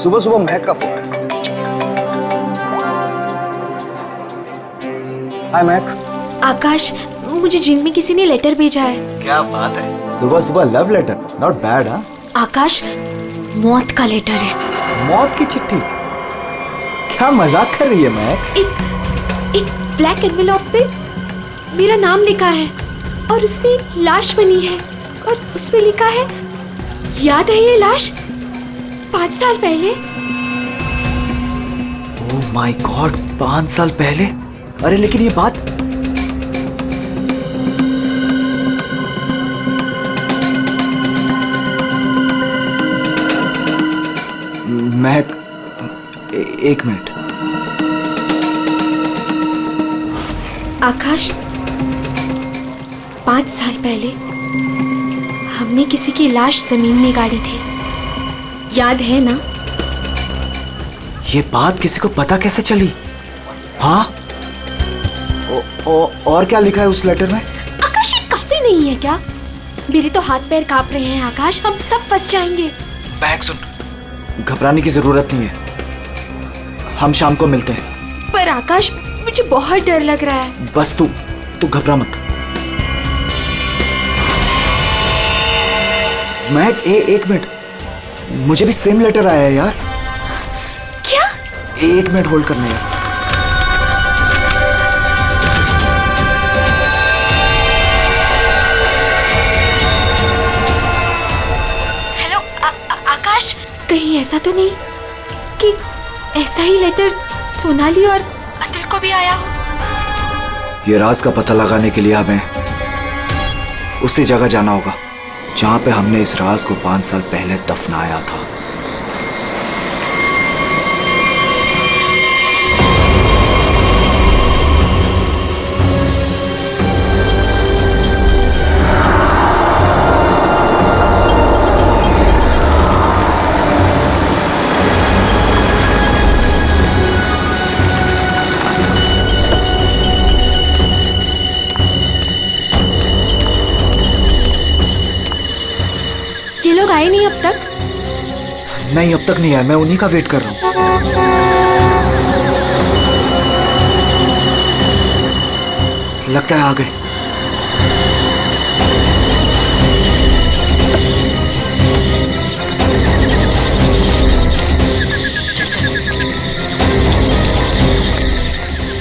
सुबह सुबह महक का फोन। हाय महक। आकाश, मुझे जिम में किसी ने लेटर भेजा है। क्या बात है, सुबह सुबह लव लेटर, नॉट बैड। हाँ आकाश, मौत का लेटर है। मौत की चिट्ठी? क्या मजाक कर रही है महक? एक ब्लैक एनवेलप पे मेरा नाम लिखा है और उसमें एक लाश बनी है और उसमें लिखा है, याद है ये लाश 5 साल पहले? ओह माय गॉड, 5 साल पहले? अरे लेकिन ये बात महक, एक मिनट। आकाश, 5 साल पहले हमने किसी की लाश जमीन में गाड़ी थी, याद है ना? ये बात किसी को पता कैसे चली? हाँ, और क्या लिखा है उस लेटर में? आकाश, ये काफी नहीं है क्या? मेरे तो हाथ पैर कांप रहे हैं आकाश, हम सब फंस जाएंगे। महक सुन, घबराने की जरूरत नहीं है, हम शाम को मिलते हैं। पर आकाश, मुझे बहुत डर लग रहा है। बस तू घबरा मत। महक, एक मिनट, मुझे भी सेम लेटर आया है यार। क्या? 1 मिनट होल्ड करना यार। हेलो आकाश, कहीं ऐसा तो नहीं कि ऐसा ही लेटर सोनाली और अतुल को भी आया हो? ये राज का पता लगाने के लिए हमें उसी जगह जाना होगा जहां पे हमने इस राज को 5 साल पहले दफनाया था। ये लोग आए नहीं अब तक? नहीं, अब तक नहीं आया, मैं उन्हीं का वेट कर रहा हूं। लगता है आ गए।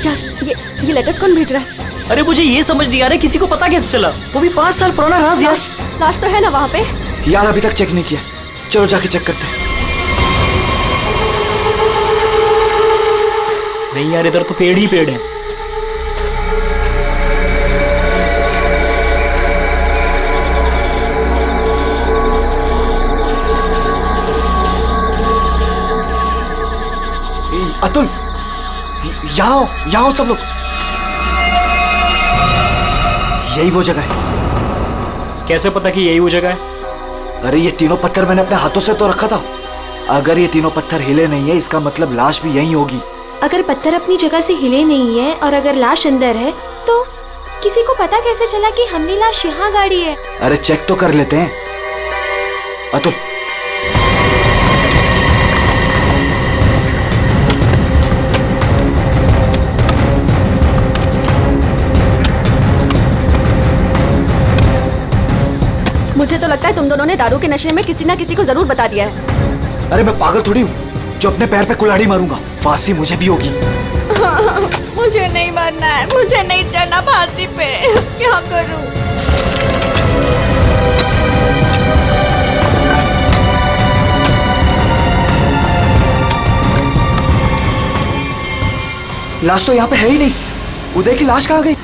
यार, ये लेटर्स कौन भेज रहा है? अरे मुझे ये समझ नहीं आ रहा किसी को पता कैसे चला, वो भी 5 साल पुराना राज यार। लाश तो है ना वहाँ पे? यार अभी तक चेक नहीं किया, चलो जाके चेक करते हैं। नहीं यार, इधर तो पेड़ ही पेड़ है। अतुल, यहाँ आओ सब लोग। यही वो जगह है। कैसे पता कि यही वो जगह है? अरे ये तीनों पत्थर मैंने अपने हाथों से तो रखा था। अगर ये तीनों पत्थर हिले नहीं है, इसका मतलब लाश भी यहीं होगी। अगर पत्थर अपनी जगह से हिले नहीं है और अगर लाश अंदर है, तो किसी को पता कैसे चला कि हमने लाश यहाँ गाड़ी है? अरे चेक तो कर लेते हैं। अतुल, मुझे तो लगता है तुम दोनों ने दारू के नशे में किसी ना किसी को जरूर बता दिया है। अरे मैं पागल थोड़ी हूँ जो अपने पैर पे कुल्हाड़ी मारूंगा। फांसी मुझे भी होगी। मुझे नहीं मरना है, मुझे नहीं चढ़ना फांसी पे। क्या करूं? लाश तो यहाँ पे है ही नहीं। उदय की लाश कहाँ गई?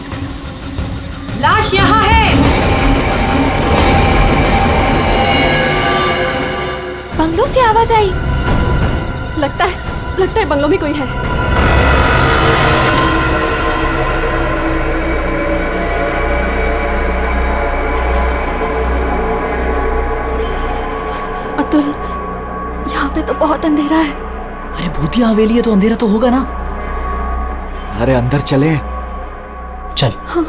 लाश यहाँ है। बंगलों से आवाज आई। लगता है बंगलों में कोई है। अतुल, यहाँ पे तो बहुत अंधेरा है। अरे भूतिया हवेली है तो अंधेरा तो होगा ना। अरे अंदर चले। चल। हाँ।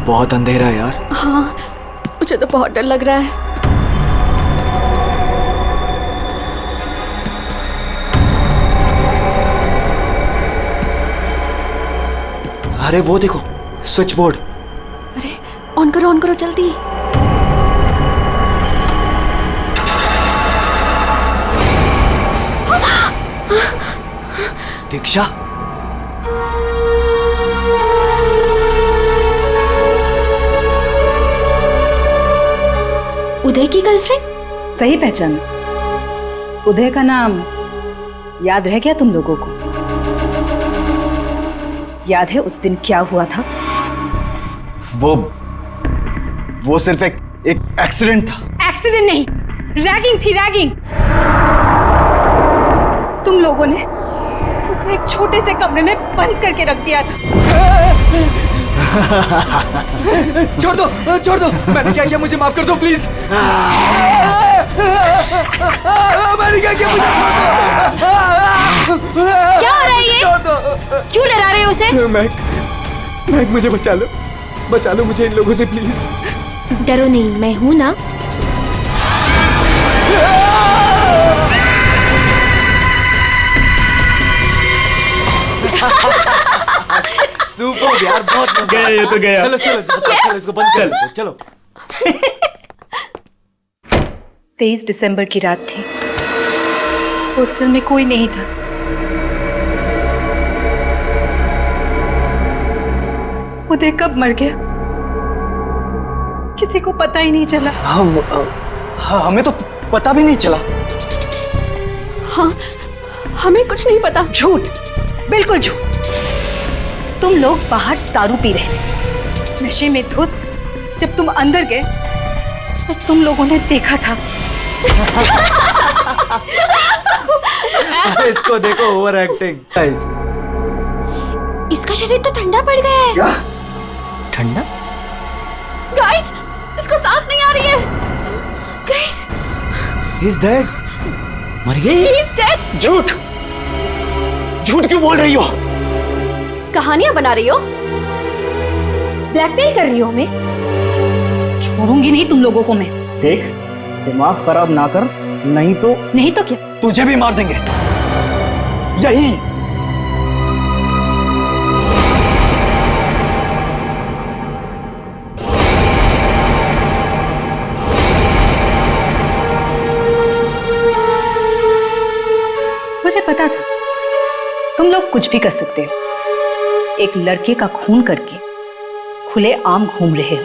बहुत अंधेरा है यार। हाँ, मुझे तो बहुत डर लग रहा है। अरे वो देखो, स्विच बोर्ड। अरे ऑन करो जल्दी। दीक्षा, उदय की गर्लफ्रेंड? सही पहचान। उदय का नाम याद रह गया तुम लोगों को? याद है उस दिन क्या हुआ था? वो सिर्फ एक एक्सीडेंट था। एक्सीडेंट नहीं, रैगिंग थी, रैगिंग। तुम लोगों ने उसे एक छोटे से कमरे में बंद करके रख दिया था। छोड़ दो, मैंने क्या किया, मुझे माफ कर दो प्लीज। मैंने क्या किया, मुझे छोड़ दो। क्या हो रहा है ये? क्यों डरा रहे हो उसे? मैक, मुझे बचा लो मुझे इन लोगों से प्लीज। डरो नहीं, मैं हूं ना। सुपर यार, बहुत मजा गया ये तो गया। चलो इसको बंद कर लो, चलो। 23 दिसंबर की रात थी। हॉस्टल में कोई नहीं था। उदय कब मर गया किसी को पता ही नहीं चला। हमें तो पता भी नहीं चला। हाँ, हमें कुछ नहीं पता। झूठ, बिल्कुल झूठ। तुम लोग बाहर दारू पी रहे थे, नशे में धुत। जब तुम अंदर गए तब तुम लोगों ने देखा था। इसको देखो, ओवर एक्टिंग। इसका शरीर तो ठंडा पड़ गया है। क्या? ठंडा? गाइस, इसको सांस नहीं आ रही है। Guys, He's dead. मर गई? He's dead। झूठ क्यों बोल रही हो? कहानियां बना रही हो? ब्लैकमेल कर रही हो हमें? छोड़ूंगी नहीं तुम लोगों को मैं। देख, दिमाग खराब ना कर, नहीं तो क्या? तुझे भी मार देंगे यही। मुझे पता था तुम लोग कुछ भी कर सकते हो। एक लड़के का खून करके खुले आम घूम रहे हो।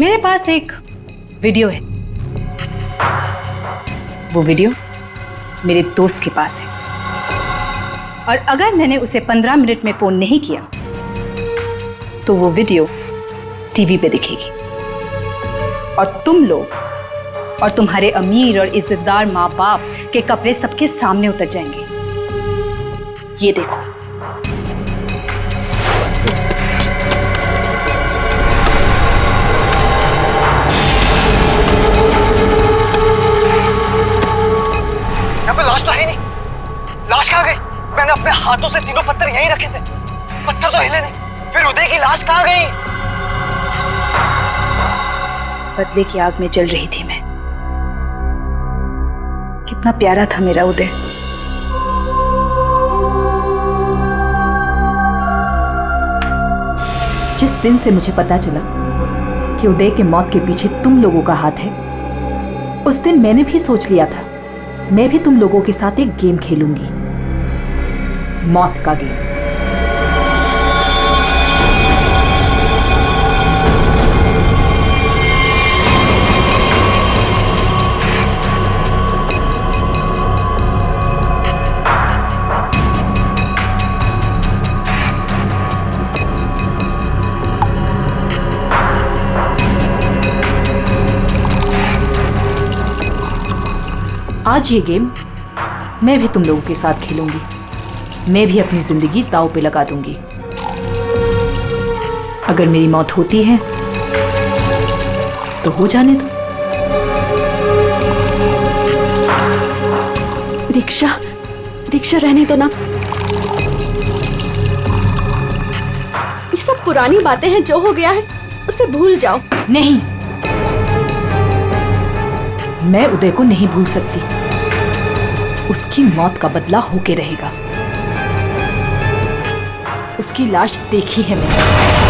मेरे पास एक वीडियो है। वो वीडियो मेरे दोस्त के पास है, और अगर मैंने उसे 15 मिनट में फोन नहीं किया तो वो वीडियो टीवी पे दिखेगी, और तुम लोग और तुम्हारे अमीर और इज्जतदार माँ बाप के कपड़े सबके सामने उतर जाएंगे। ये देखो। यहाँ पे लाश तो है नहीं। लाश कहाँ गई? मैंने अपने हाथों से तीनों पत्थर यहीं रखे थे, पत्थर तो हिले नहीं। फिर उदय की लाश कहाँ गई? बदले की आग में जल रही थी मैं। कितना प्यारा था मेरा उदय। जिस दिन से मुझे पता चला कि उदय के मौत के पीछे तुम लोगों का हाथ है, उस दिन मैंने भी सोच लिया था मैं भी तुम लोगों के साथ एक गेम खेलूंगी, मौत का गेम। आज ये गेम मैं भी तुम लोगों के साथ खेलूंगी। मैं भी अपनी जिंदगी दांव पे लगा दूंगी। अगर मेरी मौत होती है तो हो जाने दो। दीक्षा रहने दो ना। पुरानी बातें हैं, जो हो गया है उसे भूल जाओ। नहीं, मैं उदय को नहीं भूल सकती। उसकी मौत का बदला होके रहेगा। उसकी लाश देखी है मैंने।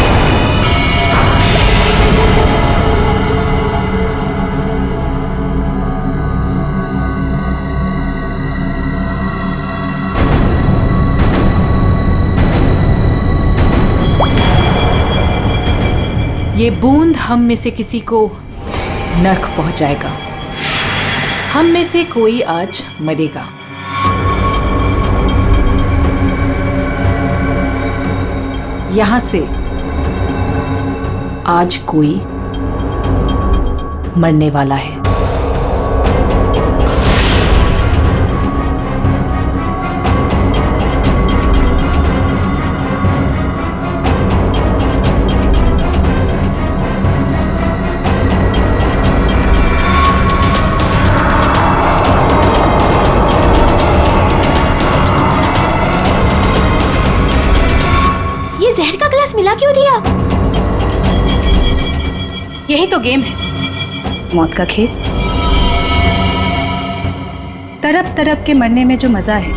ये बूंद हम में से किसी को नर्क पहुंचाएगा। हम में से कोई आज मरेगा। यहां से आज कोई मरने वाला है। ये जहर का गिलास मिला क्यों दिया? यही तो गेम है, मौत का खेल। तड़प तड़प के मरने में जो मजा है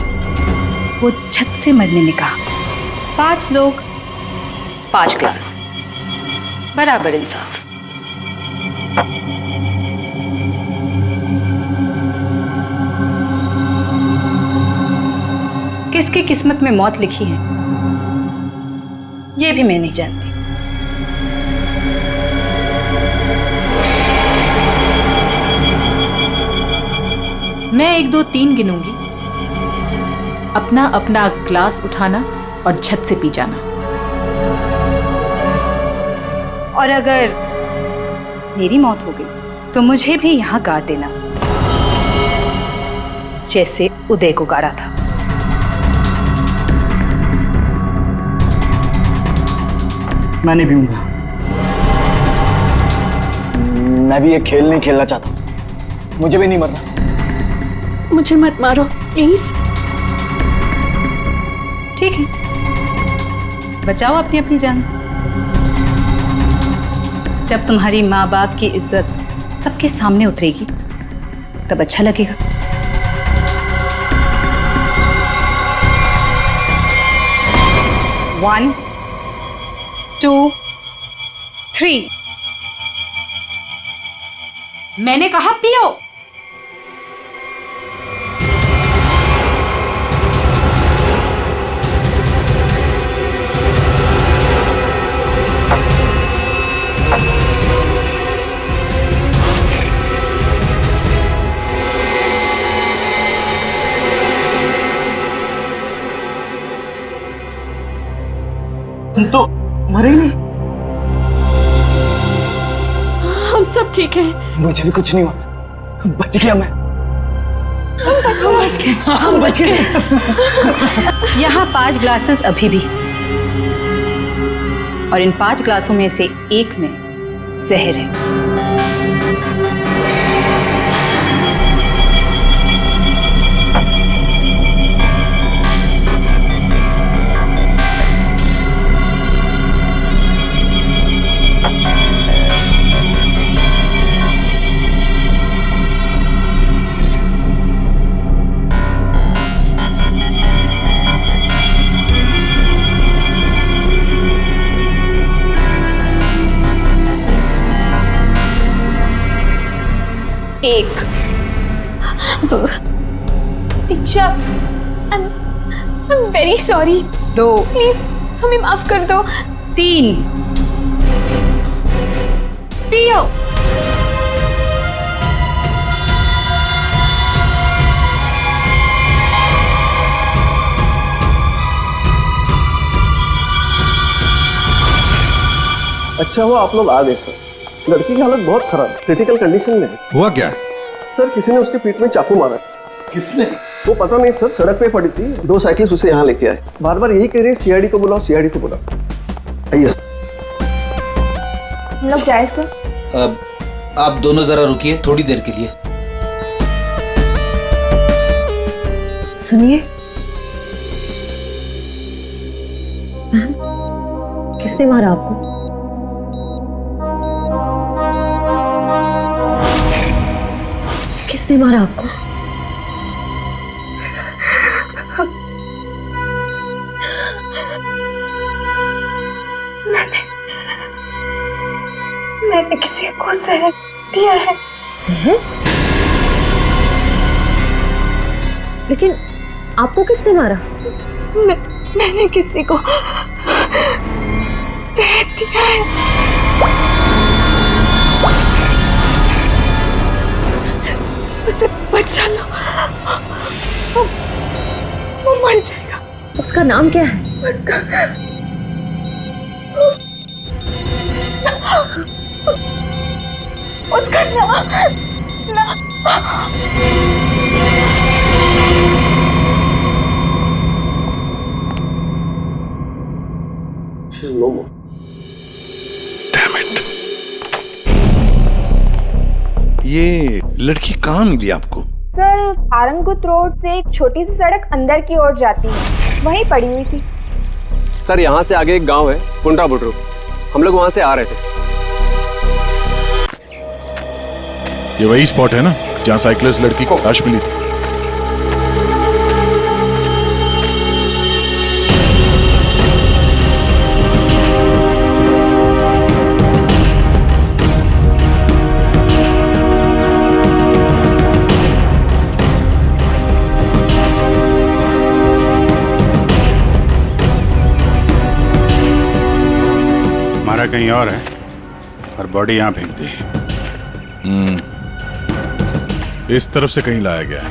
वो छत से मरने में कहा। 5 लोग 5 ग्लास, बराबर इंसाफ। किसकी किस्मत में मौत लिखी है ये भी मैं नहीं जानती। मैं 1 2 3 गिनूंगी। अपना अपना ग्लास उठाना और छत से पी जाना। और अगर मेरी मौत हो गई तो मुझे भी यहां गाड़ देना, जैसे उदय को गाड़ा था। मैं नहीं पीऊंगा। मैं भी ये खेल नहीं खेलना चाहता। मुझे भी नहीं मरना। मुझे मत मारो प्लीज। ठीक है, बचाओ अपनी अपनी जान। जब तुम्हारी माँ बाप की इज्जत सबके सामने उतरेगी तब अच्छा लगेगा। One, 2, 3। मैंने कहा पियो। तुम तो मरे ही नहीं। हम सब ठीक हैं। मुझे भी कुछ नहीं हुआ। बच गया मैं। हम बच गए। यहाँ 5 ग्लासेस अभी भी, और इन 5 ग्लासों में से एक में जहर है। एक, दीक्षा, I'm very sorry। 2, प्लीज हमें माफ कर दो। 3। पियो। अच्छा हुआ आप लोग आ गए सर। लड़की की हालत बहुत खराब, क्रिटिकल कंडीशन में है। हुआ क्या? सर किसी ने उसके पीठ में चाकू मारा। किसने? वो पता नहीं सर, सड़क पे पड़ी थी। 2 साइकिलिस्ट उसे यहाँ लेके आए। बार बार यही कह रहे हैं सीआईडी को बुलाओ, सीआईडी को बुलाओ। आइए सर। हम लोग जाए सर? आप दोनों जरा रुकिए थोड़ी देर के लिए। सुनिए, किसने मारा आपको? किसने मारा आपको? मैंने किसी को जहर दिया है। जहर? लेकिन आपको किसने मारा? मैंने किसी को जहर दिया है। उसे बचा लो, वो मर जाएगा। उसका नाम क्या है? उसका नाम ये लड़की कहाँ मिली आपको? सर, आरंगुत रोड से एक छोटी सी सड़क अंदर की ओर जाती है, वहीं पड़ी हुई थी। सर, यहाँ से आगे एक गांव है पुंडरा बुटरू, हम लोग वहाँ से आ रहे थे। ये वही स्पॉट है ना जहाँ साइकिलिस्ट लड़की को लाश मिली थी? हमारा कहीं और है और बॉडी यहाँ फेंक दी। इस तरफ से कहीं लाया गया है।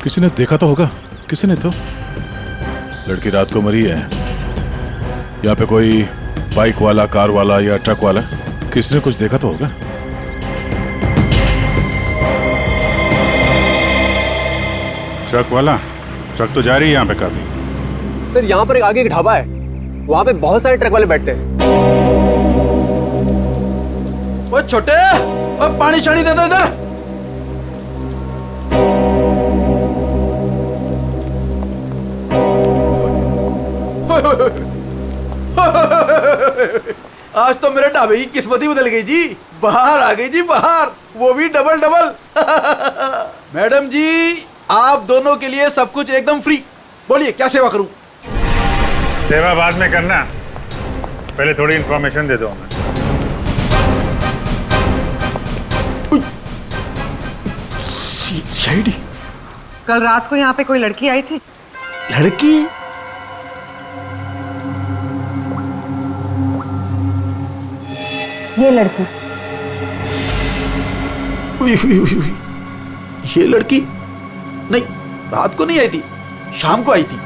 किसी ने देखा तो होगा। किसी ने तो। लड़की रात को मरी है। यहाँ पे कोई बाइक वाला, कार वाला या ट्रक वाला, किसी ने कुछ देखा तो होगा। ट्रक वाला? ट्रक तो जा रही है यहाँ पे काफी। सर, यहाँ पर आगे एक ढाबा है, वहाँ पे बहुत सारे ट्रक वाले बैठते हैं। ओ छोटे, अब पानी शानी दे दो इधर। आज तो मेरे ढाबे की किस्मत ही बदल गई जी। बाहर आ गई जी, बाहर, वो भी डबल डबल। मैडम जी, आप दोनों के लिए सब कुछ एकदम फ्री। बोलिए क्या सेवा करूं? सेवा बाद में करना, पहले थोड़ी इंफॉर्मेशन दे दो हमें। सीआईडी? कल रात को यहाँ पे कोई लड़की आई थी। लड़की? ये लड़की। ये लड़की? नहीं, रात को नहीं आई थी, शाम को आई थी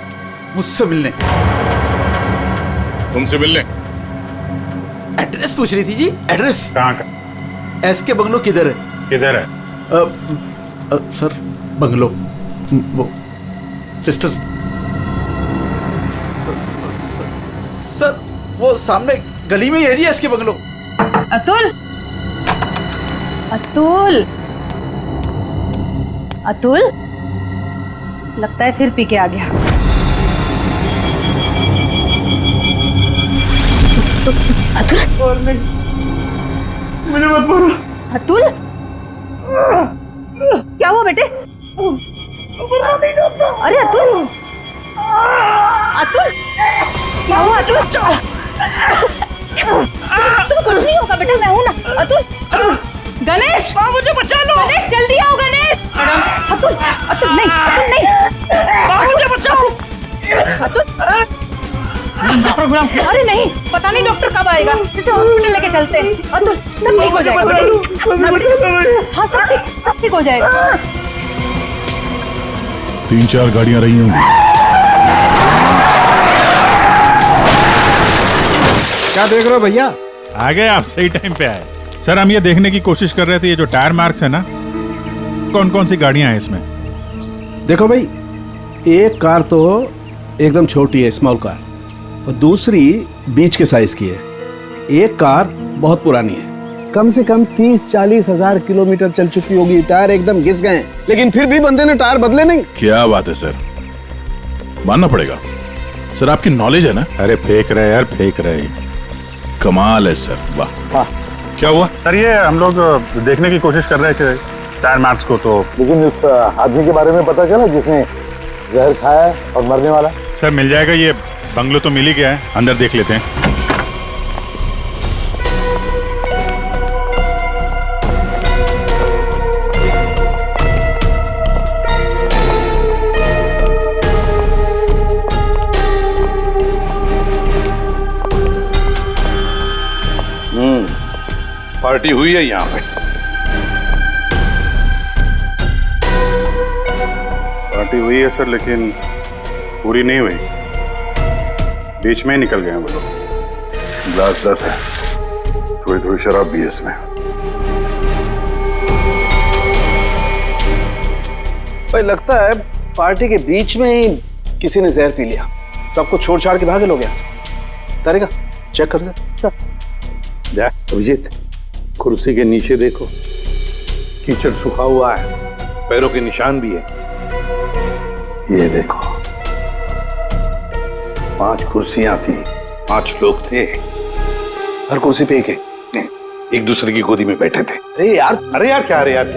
मुझसे मिलने। तुमसे मिलने? एड्रेस पूछ रही थी जी। एड्रेस कहाँ का? एसके बंगलो किधर है? किधर है? सर, बंगलो वो सिस्टर। सर, वो सामने गली में ही है जी एसके बंगलो। अतुल, अतुल, अतुल, लगता है फिर पी के आ गया। अतुल, मुझे मत मारो। अतुल, क्या हुआ बेटे? अरे अतुल, अतुल, क्या हुआ अतुल? तुम कुछ नहीं होगा बेटा, मैं हूं ना। अतुल, गणेश, मुझे बचा लो। गणेश, जल्दी आओ गणेश। अतुल, अतुल नहीं, अतुल नहीं, मुझे बचाओ। अतुल, अरे नहीं, पता नहीं डॉक्टर कब आएगा, इसे हॉस्पिटल लेके चलते हैं। अतुल, सब ठीक हो जाएगा। हाँ, सब ठीक हो जाएगा। 3-4 गाड़ियां रही होंगी। क्या देख रहे हो भैया? आ गए आप, सही टाइम पे आए। सर, हम ये देखने की कोशिश कर रहे थे, ये जो टायर मार्क्स है ना, कौन कौन सी गाड़ियां हैं इसमें? देखो भाई, एक कार तो एकदम छोटी है, स्मॉल कार, और दूसरी बीच के साइज की है। एक कार बहुत पुरानी है, कम से कम 30-40 हजार किलोमीटर चल चुकी होगी, टायर एकदम घिस गए, लेकिन फिर भी बंदे ने टायर बदले नहीं। क्या बात है सर, मानना पड़ेगा। सर आपकी नॉलेज है ना? अरे फेंक रहे यार, फेंक रहे। कमाल है सर, वाह। क्या हुआ सर? ये हम लोग देखने की कोशिश कर रहे थे टायर मार्क्स को, तो लेकिन इस आदमी के बारे में पता चला जिसने जहर खाया है और मरने वाला? सर मिल जाएगा, ये बंगलो तो मिल ही गया है, अंदर देख लेते हैं। पार्टी हुई है यहाँ पे। पार्टी हुई है सर, लेकिन पूरी नहीं हुई, बीच में ही निकल गए हैं वो लोग। ग्लास 10 है, थोड़ी थोड़ी शराब भी है इसमें। भाई लगता है पार्टी के बीच में ही किसी ने जहर पी लिया, सबको छोड़ छाड़ के भागे लोग यहाँ से। तारिका चेक कर ले। जा अभिजीत, कुर्सी के नीचे देखो, कीचड़ सूखा हुआ है, पैरों के निशान भी है। ये देखो, 5 कुर्सियां थी, 5 लोग थे, हर कुर्सी पे एक दूसरे की गोदी में बैठे थे। अरे यार क्या यार,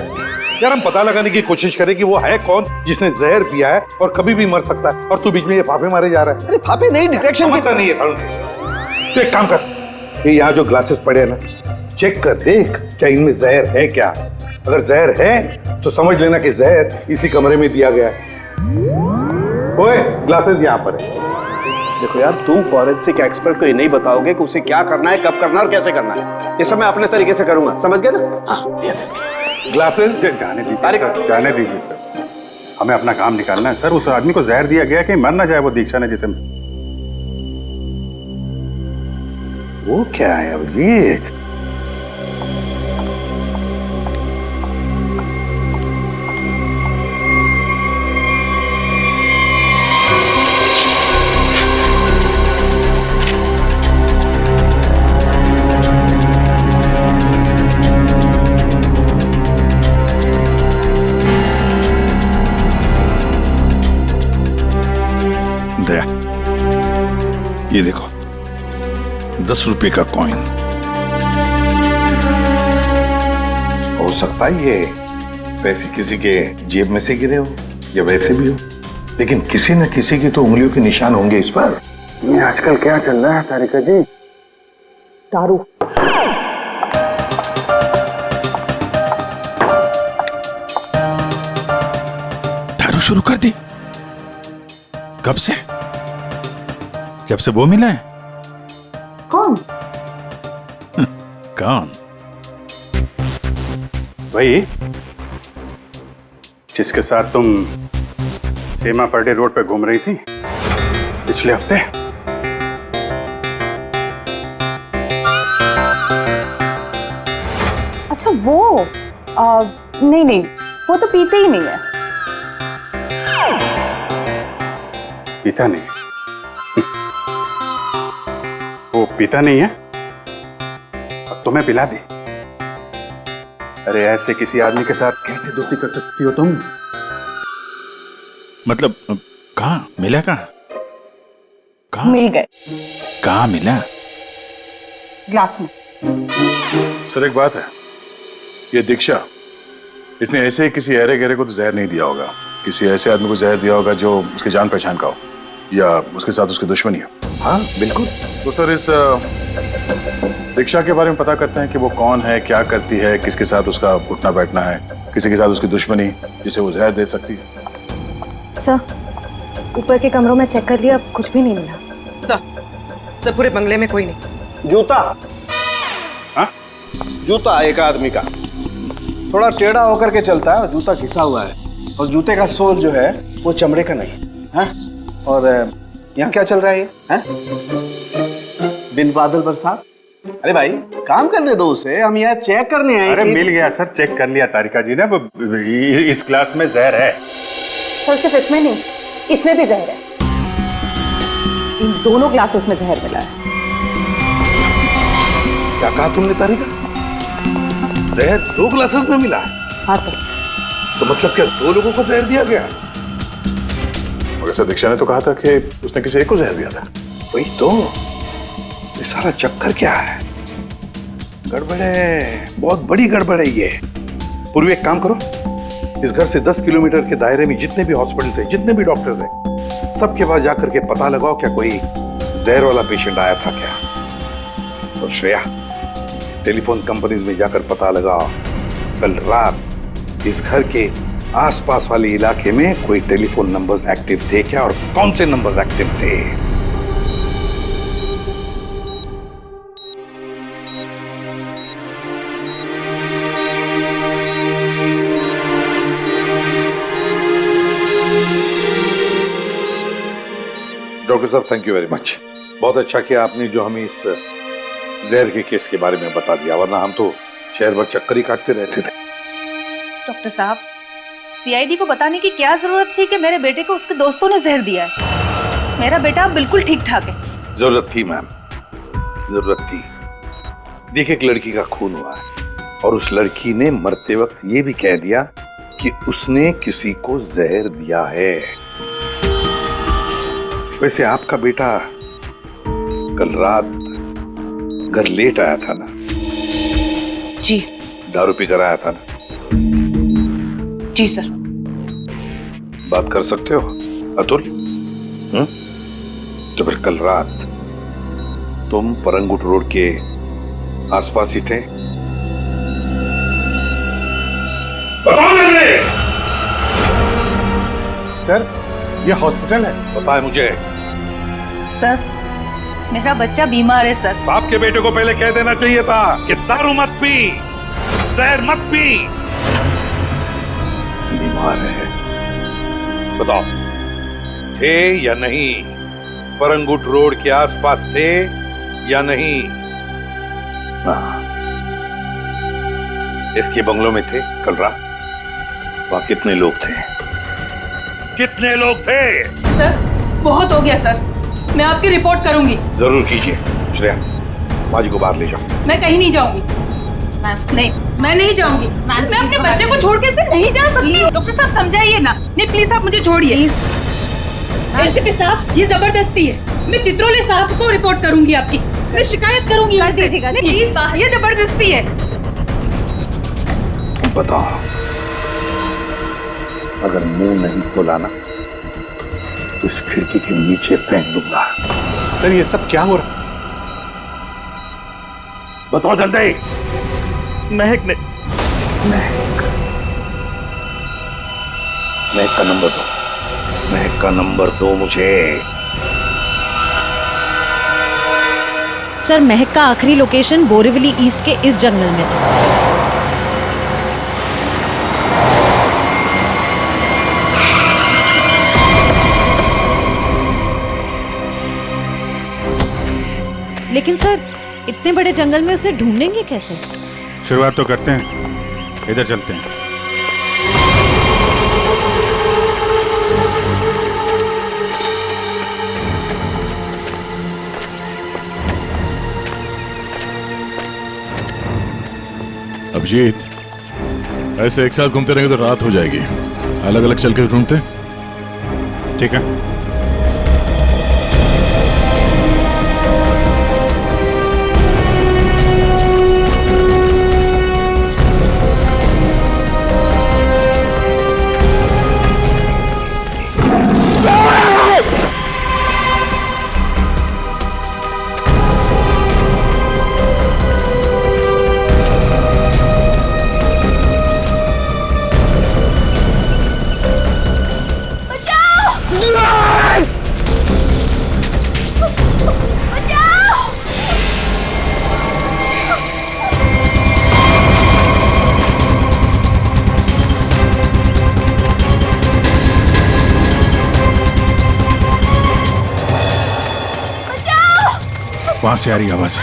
हम पता लगाने की कोशिश करें कि वो है कौन जिसने जहर पिया है और कभी भी मर सकता है, और तू बीच में ये फाफे मारे जा रहा है। अरे फाफे नहीं, डिटेक्शन पता नहीं है साउंड। तो एक काम कर, ये यहाँ जो ग्लासेस पड़े हैं ना, चेक कर देख क्या इनमें जहर है क्या। अगर जहर है तो समझ लेना कि जहर इसी कमरे में दिया गया है। ओए, ग्लासेस यहाँ पर है। देखो यार, तुम फॉरेंसिक एक्सपर्ट को ये नहीं बताओगे कि उसे क्या करना है, कब करना है और कैसे करना है। ये सब मैं अपने तरीके से करूंगा, समझ गए ना? हाँ, ग्लासेस जाने दीजिए, जाने दीजिए सर, हमें अपना काम निकालना है। सर उस आदमी को जहर दिया गया कि मर ना जाए वो दीक्षा ने जिसे। वो क्या है अभिजीत? दया, ये देखो 10 रुपए का कॉइन। हो सकता है ये पैसे किसी के जेब में से गिरे हो या वैसे भी हो, लेकिन किसी न किसी की तो उंगलियों के निशान होंगे इस पर। ये आजकल क्या चल रहा है तारिका जी? दारू। दारू शुरू कर दी? कब से? जब से वो मिला है? कौन? कौन? वही जिसके साथ तुम सीमा पर्डे रोड पे घूम रही थी पिछले हफ्ते। अच्छा वो नहीं, वो तो पीते ही नहीं है। पीता नहीं? वो पीता नहीं है और तुम्हें पिला दी? अरे ऐसे किसी आदमी के साथ कैसे दोस्ती कर सकती हो तुम? मतलब कहाँ मिला? कहाँ मिल गए। कहाँ मिला? ग्लास में। सर एक बात है, ये दीक्षा, इसने ऐसे किसी अहरे गहरे को तो जहर नहीं दिया होगा, किसी ऐसे आदमी को जहर दिया होगा जो उसकी जान पहचान का हो या उसके साथ उसकी दुश्मनी हो। हाँ बिल्कुल। तो सर इस दीक्षा के बारे में पता करते हैं कि वो कौन है, क्या करती है, किसके साथ उसका उठना बैठना है, किसी के साथ उसकी दुश्मनी जिसे वो जहर दे सकती है। सर ऊपर के कमरों में चेक कर लिया, कुछ भी नहीं मिला। सर पूरे बंगले में कोई नहीं। जूता? हाँ? जूता एक आदमी का थोड़ा टेढ़ा होकर के चलता है और जूता घिसा हुआ है, और जूते का सोल जो है वो चमड़े का नहीं है। और यहाँ क्या चल रहा है? बिन बादल बरसात। अरे भाई काम करने दो उसे, हम यहाँ चेक करने आए। अरे मिल गया सर, चेक कर लिया तारिका जी ने, इस ग्लास में जहर है। सर सिर्फ इसमें नहीं, इसमें भी जहर है। इन दोनों ग्लासेस में जहर मिला है। क्या कहा तुमने तारिका? जहर 2 ग्लासेस में मिला है? हाँ सर। तो मतलब क्या 2 लोगों को जहर दिया गया? और प्रोफेसर दीक्षा ने तो कहा था कि उसने किसी एक को जहर दिया था। वही तो, ये सारा चक्कर क्या है? गड़बड़ है, बहुत बड़ी गड़बड़ है ये। पूर्वी एक काम करो, इस घर से 10 किलोमीटर के दायरे में जितने भी हॉस्पिटल्स हैं, जितने भी डॉक्टर्स हैं, सबके पास जाकर के पता लगाओ क्या कोई जहर वाला पेशेंट आया था क्या। और श्रेया, टेलीफोन कंपनीज में जाकर पता लगाओ कल रात इस घर के आसपास वाले इलाके में कोई टेलीफोन नंबर्स एक्टिव थे क्या और कौन से नंबर्स एक्टिव थे। डॉक्टर साहब, थैंक यू वेरी मच। बहुत अच्छा किया आपने जो हमें इस जहर के केस के बारे में बता दिया, वरना हम तो शहर भर चक्कर ही काटते रहते थे। डॉक्टर साहब, सीआईडी को बताने की क्या जरूरत थी कि मेरे बेटे को उसके दोस्तों ने जहर दिया है? मेरा बेटा बिल्कुल ठीक ठाक है। जरूरत थी मैम, जरूरत थी। देखिए, एक लड़की का खून हुआ है और उस लड़की ने मरते वक्त ये भी कह दिया कि उसने किसी को जहर दिया है। वैसे आपका बेटा कल रात घर लेट आया था ना? जी। दारू पी कर आया था ना? जी सर। बात कर सकते हो अतुल? तो फिर कल रात तुम परंगुट रोड के आसपास ही थे? सर, ये हॉस्पिटल है। बताए मुझे। सर, मेरा बच्चा बीमार है सर। बाप के बेटे को पहले कह देना चाहिए था कि दारू मत पी, जहर मत पी। बीमार है, बताओ थे या नहीं? परंगुट रोड के आसपास थे या नहीं? हाँ, इसके बंगलों में थे कल रात। वहां कितने लोग थे? कितने लोग थे? सर, बहुत हो गया सर, मैं आपकी रिपोर्ट करूंगी। जरूर कीजिए। श्रेया, माँ जी को बाहर ले जाओ। मैं कहीं नहीं जाऊंगी। नहीं, मैं नहीं जाऊंगी। मैं अपने बच्चे को छोड़ के ऐसे नहीं जा सकती। डॉक्टर साहब समझाइए ना। नहीं, प्लीज आप मुझे छोड़िए। एसीपी साहब, ये जबरदस्ती है। मैं चित्रोले साहब को रिपोर्ट करूंगी आपकी। मैं शिकायत करूंगी। प्लीज, ये जबरदस्ती है। बताओ, अगर मुंह नहीं खोला ना तो इस खिड़की के नीचे फेंक दूंगा। सर, ये सब क्या हो रहा? बताओ जल्दी। महक ने महक का नंबर दो। महक का नंबर दो मुझे। सर, महक का आखिरी लोकेशन बोरीवली ईस्ट के इस जंगल में था। लेकिन सर, इतने बड़े जंगल में उसे ढूंढेंगे कैसे? शुरुआत तो करते हैं, इधर चलते हैं। अभिजीत, ऐसे एक साथ घूमते रहेंगे तो रात हो जाएगी। अलग अलग चल के ढूंढते। ठीक है। वहां से आ रही आवाज।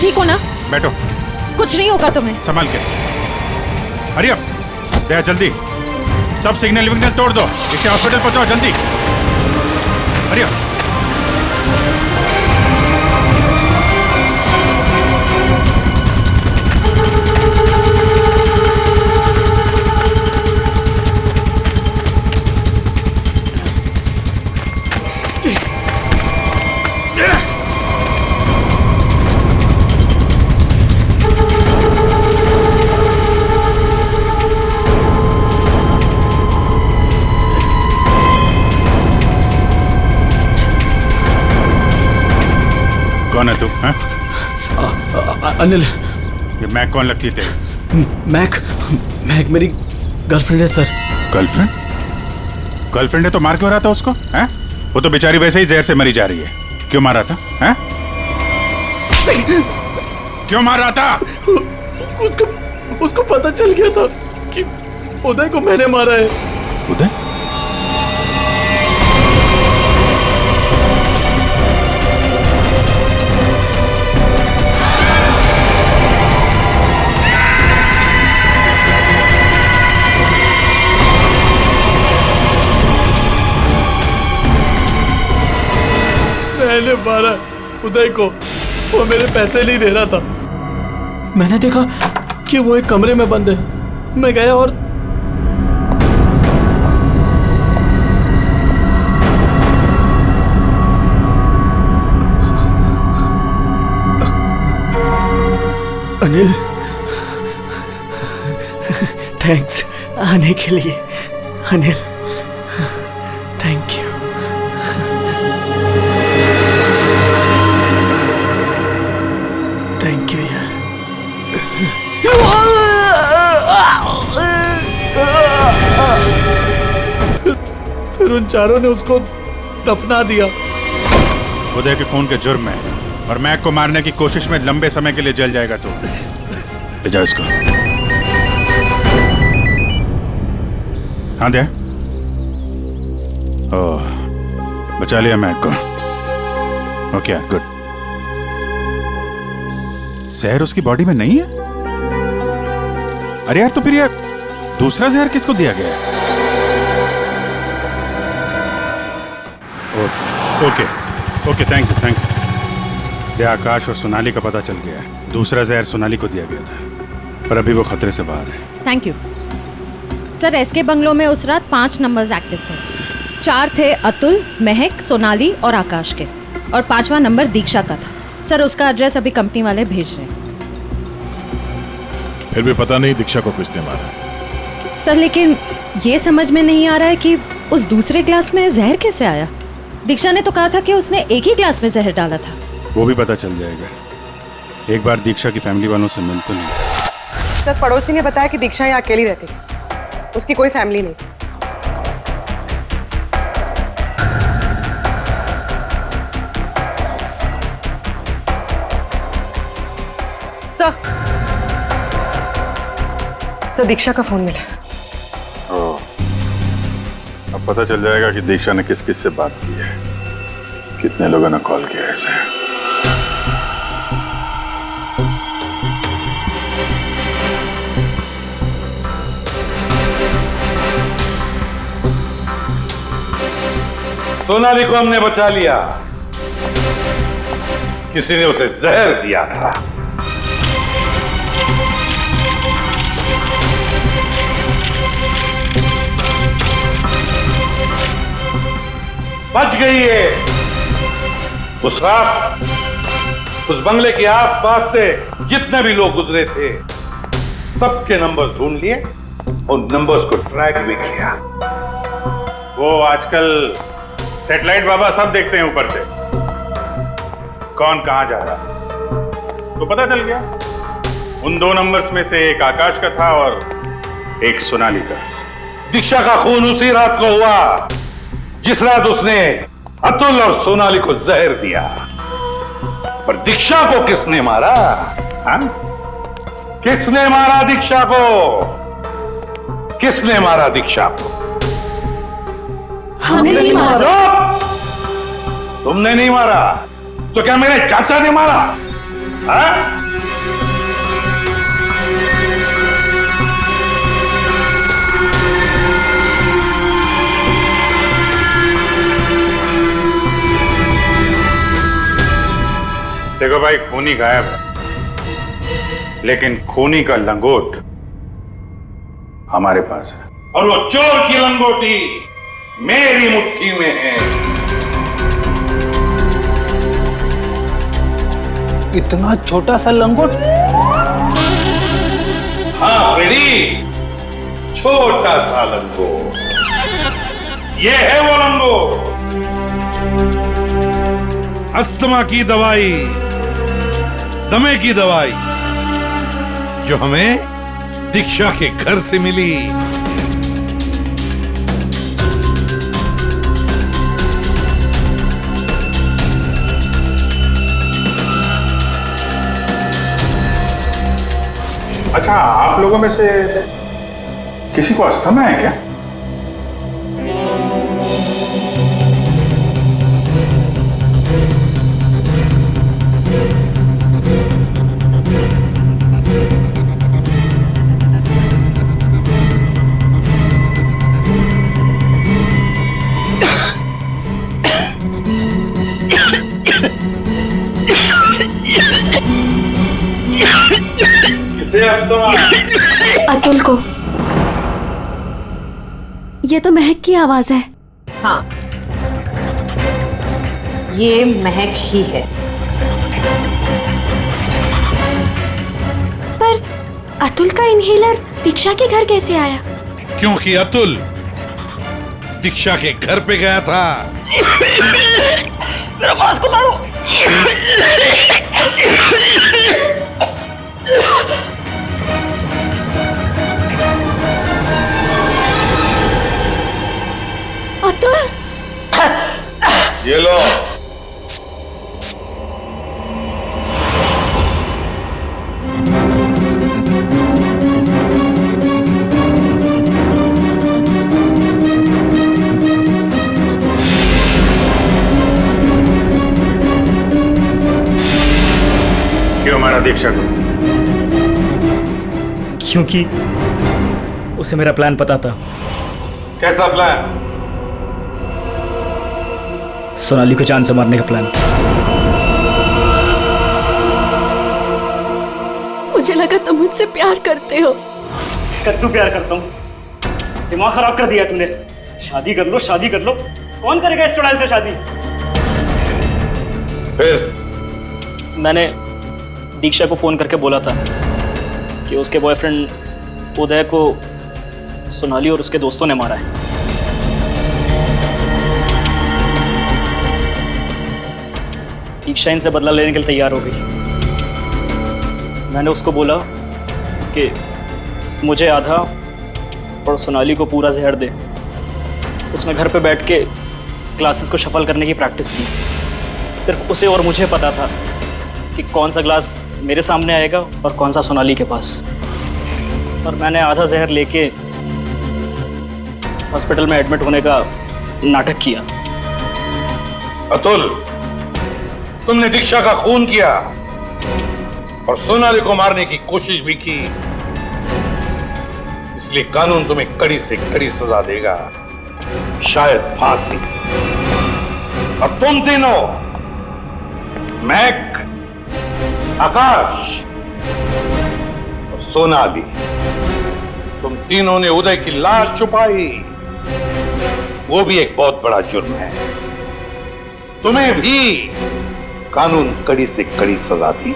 ठीक हो ना? बैठो, कुछ नहीं होगा तुम्हें। संभाल के। हरी अप, दया जल्दी, सब सिग्नल विग्नल तोड़ दो, इसे हॉस्पिटल पहुंचाओ जल्दी। Hurry up. कौन है तू? हाँ? अनिल। ये मैक कौन लगती है तेरी? मैक मेरी गर्लफ्रेंड है सर। गर्लफ्रेंड? गर्लफ्रेंड है तो मार क्यों रहा था उसको? हैं? वो तो बेचारी वैसे ही जहर से मरी जा रही है। क्यों मार रहा था? हैं? क्यों मार रहा था? उसको पता चल गया था कि उदय को मैंने मारा है। उदय? मैंने मारा उदय को, वो मेरे पैसे नहीं दे रहा था। मैंने देखा कि वो एक कमरे में बंद है। मैं गया और अनिल, थैंक्स आने के लिए। Anil, thank you. Thank you यार। फिर उन चारों ने उसको दफना दिया। उदय के खून के जुर्म में और मैक को मारने की कोशिश में लंबे समय के लिए जल जाएगा तू। ले जाओ इसको। हाँ दे। ओह, बचा लिया मैक को। Okay, good. जहर उसकी बॉडी में नहीं है? अरे यार, तो फिर यार दूसरा जहर किसको दिया गया है? Okay okay, thank you. दे आकाश और सोनाली का पता चल गया है। दूसरा जहर सोनाली को दिया गया था, पर अभी वो खतरे से बाहर है। Thank you sir. SK bungalow में उस रात 5 नंबर्स एक्टिव थे। 4 थे अतुल, महक, सोनाली और आकाश के, और 5वां नंबर दीक्षा का था। सर, उसका एड्रेस अभी कंपनी वाले भेज रहे हैं। फिर भी पता नहीं दीक्षा को किसने मारा। सर, लेकिन ये समझ में नहीं आ रहा है कि उस दूसरे ग्लास में जहर कैसे आया। दीक्षा ने तो कहा था कि उसने एक ही ग्लास में जहर डाला था। वो भी पता चल जाएगा। एक बार दीक्षा की फैमिली वालों से मिल तो नहीं। सर, पड़ोसी ने बताया कि दीक्षा यहाँ अकेली रहती है, उसकी कोई फैमिली नहीं। सर, दीक्षा का फोन मिला। अब पता चल जाएगा कि दीक्षा ने किस किस से बात की है, कितने लोगों ने कॉल किया है इसे। सोनाली को हमने बचा लिया। किसी ने उसे जहर दिया था। बच गई है। उस रात उस बंगले के आसपास से जितने भी लोग गुजरे थे, सबके नंबर ढूंढ लिए और नंबर्स को ट्रैक भी किया। वो आजकल सैटेलाइट बाबा सब देखते हैं ऊपर से, कौन कहां जा रहा है। तो पता चल गया उन 2 नंबर्स में से एक आकाश का था और एक सोनाली का। दीक्षा का खून उसी रात को हुआ जिस रात उसने अतुल और सोनाली को जहर दिया। पर दीक्षा को किसने मारा? हाँ? किसने मारा दीक्षा को? किसने मारा दीक्षा को? हमने नहीं मारा। तुमने नहीं मारा तो क्या मेरे चाचा ने मारा? हाँ? देखो भाई, खूनी गायब है, लेकिन खूनी का लंगोट हमारे पास है, और वो चोर की लंगोटी मेरी मुट्ठी में है। इतना छोटा सा लंगोट? हाँ फ्रेडी, छोटा सा लंगोट। ये है वो लंगोट। अस्थमा की दवाई, दमे की दवाई, जो हमें दीक्षा के घर से मिली। अच्छा, आप लोगों में से किसी को अस्थमा है क्या? अतुल को। ये तो महक की आवाज है। हाँ, ये महक ही है। पर अतुल का इनहेलर दीक्षा के घर कैसे आया? क्योंकि अतुल दीक्षा के घर पे गया था। मेरा मास्क उतारो। अतुल, ये लो। क्यों मारा दीक्षा को? क्योंकि उसे मेरा प्लान पता था। कैसा प्लान? सोनाली को जान से मारने का प्लान। मुझे लगा तुम मुझसे प्यार करते हो। कद्दू प्यार करता हूँ। दिमाग खराब कर दिया तुमने। शादी कर लो, शादी कर लो। कौन करेगा इस चुड़ैल से शादी? फिर मैंने दीक्षा को फोन करके बोला था कि उसके बॉयफ्रेंड उदय को सोनाली और उसके दोस्तों ने मारा है। दीक्षा इनसे बदला लेने के लिए तैयार हो गई। मैंने उसको बोला कि मुझे आधा और सोनाली को पूरा जहर दे। उसने घर पे बैठ के ग्लासेस को शफल करने की प्रैक्टिस की। सिर्फ उसे और मुझे पता था कि कौन सा ग्लास मेरे सामने आएगा और कौन सा सोनाली के पास। और मैंने आधा जहर लेके हॉस्पिटल में एडमिट होने का नाटक किया। अतुल, तुमने दीक्षा का खून किया और सोनाली को मारने की कोशिश भी की, इसलिए कानून तुम्हें कड़ी से कड़ी सजा देगा, शायद फांसी। और तुम तीनों, महक, आकाश और सोनाली, तुम तीनों ने उदय की लाश छुपाई। वो भी एक बहुत बड़ा जुर्म है। तुम्हें भी कानून कड़ी से कड़ी सजा दी।